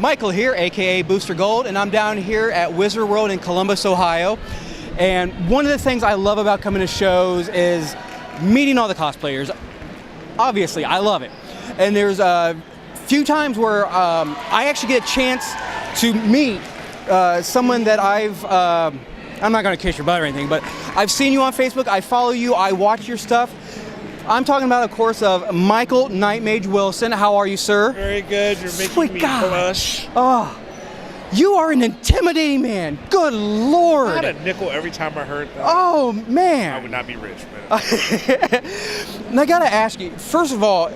Michael here, aka Booster Gold, and I'm down here at Wizard World in Columbus, Ohio. And one of the things I love about coming to shows is meeting all the cosplayers. Obviously, I love it. And there's a few times where I actually get a chance to meet someone that I'm not going to kiss your butt or anything, but I've seen you on Facebook, I follow you, I watch your stuff. I'm talking about, of course, of Michael Nightmage Wilson. How are you, sir? Very good. You're making me blush. Oh, you are an intimidating man. Good Lord. I had a nickel every time I heard that. Oh, man. I would not be rich, but... And I got to ask you, first of all,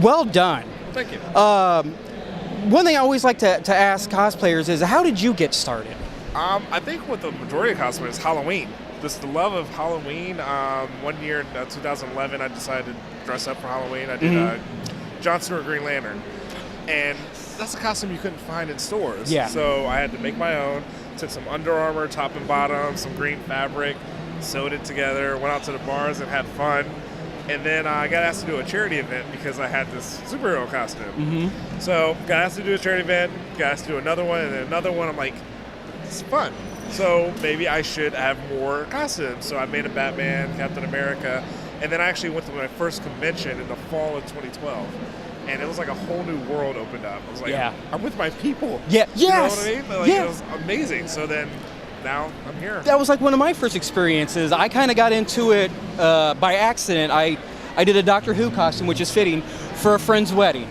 well done. Thank you. One thing I always like to ask cosplayers is, how did you get started? I think with the majority of cosplayers is Halloween. Just the love of Halloween. One year in 2011, I decided to dress up for Halloween. I did Jon Stewart Green Lantern. And that's a costume you couldn't find in stores. Yeah. So I had to make my own. Took some Under Armour, top and bottom, some green fabric, sewed it together, went out to the bars and had fun. And then I got asked to do a charity event because I had this superhero costume. So got asked to do a charity event, got asked to do another one, and then another one. I'm like, it's fun. So maybe I should have more costumes. So I made a Batman, Captain America, and then I actually went to my first convention in the fall of 2012. And it was like a whole new world opened up. I was like, I'm with my people. Yeah. You know what I mean? Like, it was amazing. So then now I'm here. That was like one of my first experiences. I kind of got into it by accident. I did a Doctor Who costume, which is fitting, for a friend's wedding.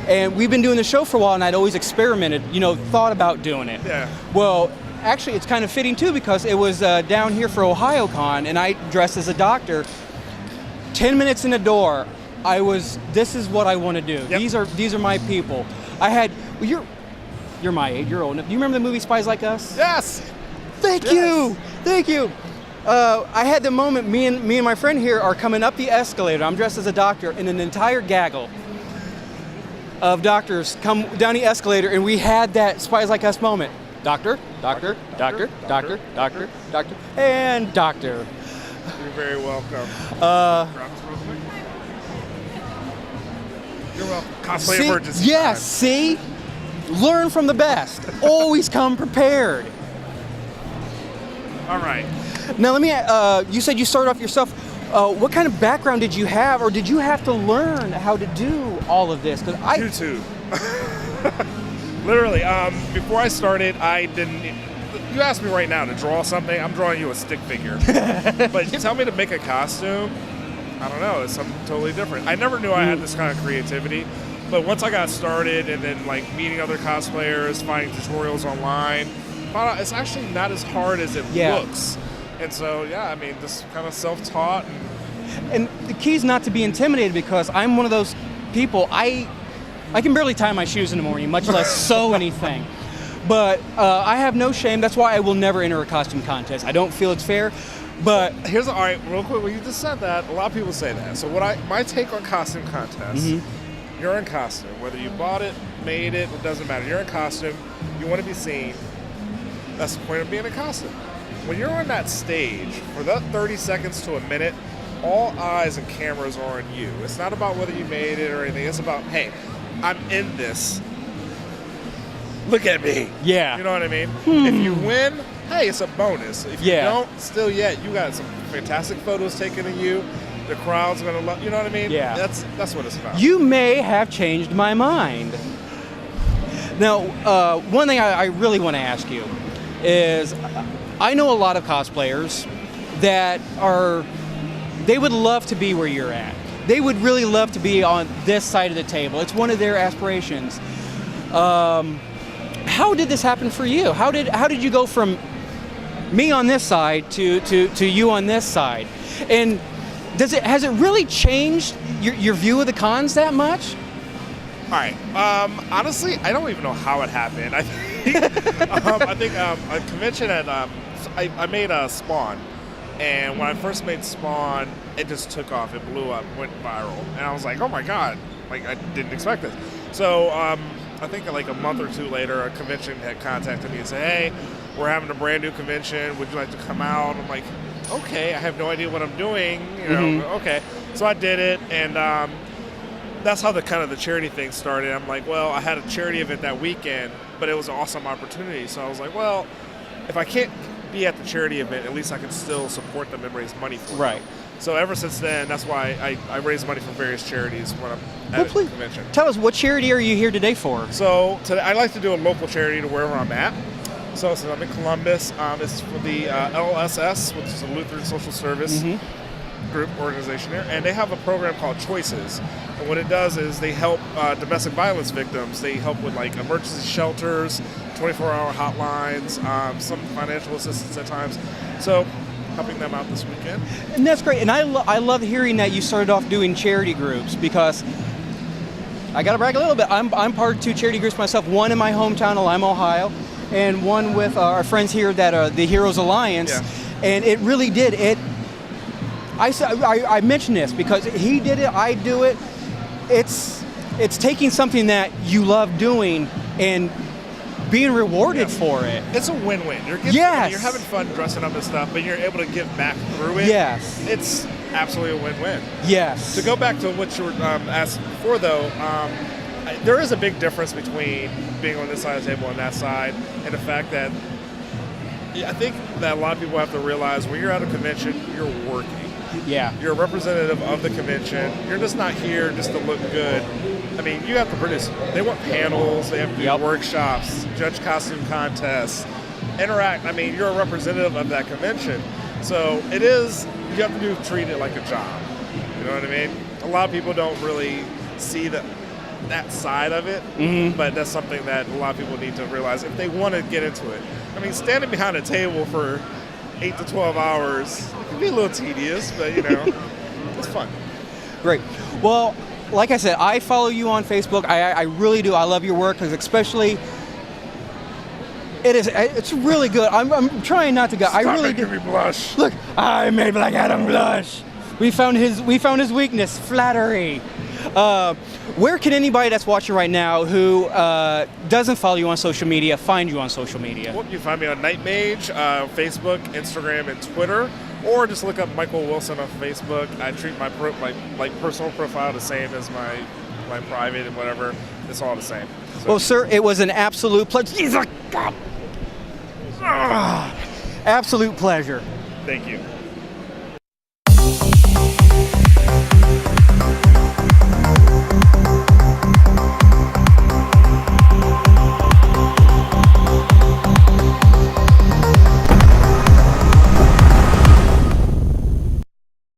And we've been doing the show for a while, and I'd always experimented, thought about doing it. Yeah. Well, actually, it's kind of fitting, too, because it was down here for OhioCon, and I dressed as a doctor. 10 minutes in the door, this is what I want to do. Yep. These are my people. You're my age, you're old enough. Do you remember the movie Spies Like Us? Yes! Thank you! I had the moment, me and my friend here are coming up the escalator. I'm dressed as a doctor, and an entire gaggle of doctors come down the escalator, and we had that Spies Like Us moment. Doctor, and doctor. You're very welcome. You're welcome. Cosplay emergency. Yes, see? Learn from the best. Always come prepared. All right. Now let me, you said you started off yourself. What kind of background did you have, or did you have to learn how to do all of this? YouTube. Literally, before I started, I didn't... You asked me right now to draw something, I'm drawing you a stick figure. But you tell me to make a costume, I don't know, it's something totally different. I never knew I had this kind of creativity, but once I got started and then meeting other cosplayers, finding tutorials online, found out it's actually not as hard as it looks. And so, just kind of self-taught. And the key is not to be intimidated, because I'm one of those people, I can barely tie my shoes in the morning, much less sew anything. But I have no shame. That's why I will never enter a costume contest. I don't feel it's fair. But all right, real quick, when you just said that, a lot of people say that. So my take on costume contests, you're in costume. Whether you bought it, made it doesn't matter. You're in costume. You want to be seen. That's the point of being in costume. When you're on that stage, for that 30 seconds to a minute, all eyes and cameras are on you. It's not about whether you made it or anything. It's about, hey, I'm in this. Look at me. Yeah. You know what I mean? If you win, hey, it's a bonus. If you don't, still you got some fantastic photos taken of you. The crowd's going to love, you know what I mean? Yeah. That's what it's about. You may have changed my mind. Now, one thing I really want to ask you is, I know a lot of cosplayers that they would love to be where you're at. They would really love to be on this side of the table. It's one of their aspirations. How did this happen for you? How did you go from me on this side to you on this side? And has it really changed your view of the cons that much? All right. Honestly, I don't even know how it happened. I think a convention at I made a Spawn, and when I first made Spawn, it just took off. It blew up, went viral, and I was like, oh my god, I didn't expect this. So I think a month or two later, a convention had contacted me and said, hey, we're having a brand new convention. Would you like to come out? I'm like, okay. I have no idea what I'm doing. Okay. So I did it, and that's how the kind of the charity thing started. I'm like, well, I had a charity event that weekend, but it was an awesome opportunity. So I was like, well, if I can't be at the charity event, at least I can still support them and raise money for them. So ever since then, that's why I raise money for various charities when I'm at a convention. Tell us, what charity are you here today for? So today, I like to do a local charity to wherever I'm at. So since I'm in Columbus, it's for the LSS, which is a Lutheran Social Service group organization here, and they have a program called Choices. And what it does is they help domestic violence victims. They help with like emergency shelters, 24-hour hotlines, some financial assistance at times. So helping them out this weekend. And that's great. And I love hearing that you started off doing charity groups, because I got to brag a little bit. I'm part of 2 charity groups myself, one in my hometown of Lima, Ohio, and one with our friends here that are the Heroes Alliance. And it really did. I mention this because he did it, I do it. It's taking something that you love doing and being rewarded for it. It's a win-win. You're having fun dressing up and stuff, but you're able to give back through it. It's absolutely a win-win. To go back to what you were asking before, though, there is a big difference between being on this side of the table and that side, and the fact that I think that a lot of people have to realize when you're at a convention, you're working. You're a representative of the convention. You're just not here just to look good. I mean, you have to produce. They want panels. They have to do workshops, judge costume contests, interact. I mean, you're a representative of that convention. So it is, you have to treat it like a job. You know what I mean? A lot of people don't really see that side of it, but that's something that a lot of people need to realize if they want to get into it. I mean, standing behind a table for 8 to 12 hours, it can be a little tedious, but it's fun. Great. Well, like I said, I follow you on Facebook. I really do. I love your work, because especially it's really good. I'm trying not to go. I really do. Me blush. Look, I made Black Adam blush. We found his weakness, flattery. Where can anybody that's watching right now who doesn't follow you on social media find you on social media? Well, you can find me on Nightmage, Facebook, Instagram, and Twitter, or just look up Michael Wilson on Facebook. I treat my personal profile the same as my private and whatever. It's all the same. So. Well, sir, it was an absolute pleasure. Absolute pleasure. Thank you.